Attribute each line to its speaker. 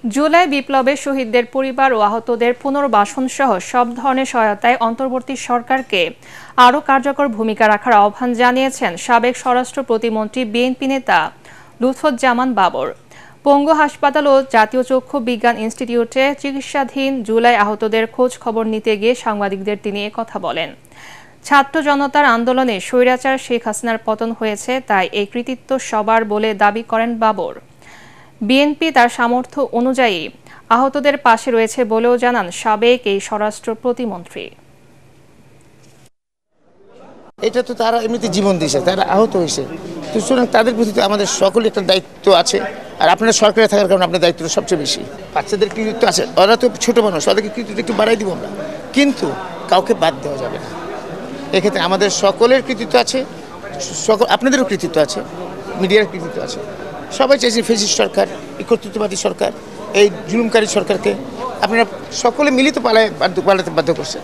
Speaker 1: জুলাই বিপ্লবে শহীদদের পরিবার ও আহতদের পুনর্বাসন সহ সব ধরনের সহায়তায় অন্তর্বর্তী সরকারকে আরও কার্যকর ভূমিকা রাখার আহ্বান জানিয়েছেন সাবেক স্বরাষ্ট্র প্রতিমন্ত্রী বিএনপি নেতা লুৎফুজ্জামান বাবর। পঙ্গু হাসপাতাল ও জাতীয় চক্ষু বিজ্ঞান ইনস্টিটিউটে চিকিৎসাধীন জুলাই আহতদের খোঁজ খবর নিতে গিয়ে সাংবাদিকদের তিনি কথা বলেন। ছাত্র জনতার আন্দোলনে স্বৈরাচার শেখ হাসিনার পতন হয়েছে, তাই এই কৃতিত্ব সবার বলে দাবি করেন বাবর। বিএনপি তার সামর্থ্য অনুযায়ী আহতদের পাশে রয়েছে বলেও জানান সাবেক এই স্বরাষ্ট্র প্রতিমন্ত্রী।
Speaker 2: এটা তো তারা এমনিতে জীবন দিয়েছে, তারা আহত হয়েছে, সুতরাং তাদের প্রতি আমাদের সকলের একটা দায়িত্ব আছে। আর আপনারা সরকারে থাকার কারণে আপনার দায়িত্ব সবচেয়ে বেশি। বাচ্চাদের কৃতিত্ব আছে, ওরা তো ছোট মানুষ, ওদেরকে কৃতিত্ব একটু বাড়াই দিব আমরা, কিন্তু কাউকে বাদ দেওয়া যাবে না। এক্ষেত্রে আমাদের সকলের কৃতিত্ব আছে, আপনাদেরও কৃতিত্ব আছে, মিডিয়ার কৃতিত্ব আছে। সবাই চাইছে ফ্যাসিস্ট সরকার, এই কর্তৃত্ববাদী সরকার, এই জুলুমকারী সরকারকে আপনারা সকলে মিলিত পালাতে বাধ্য করছে।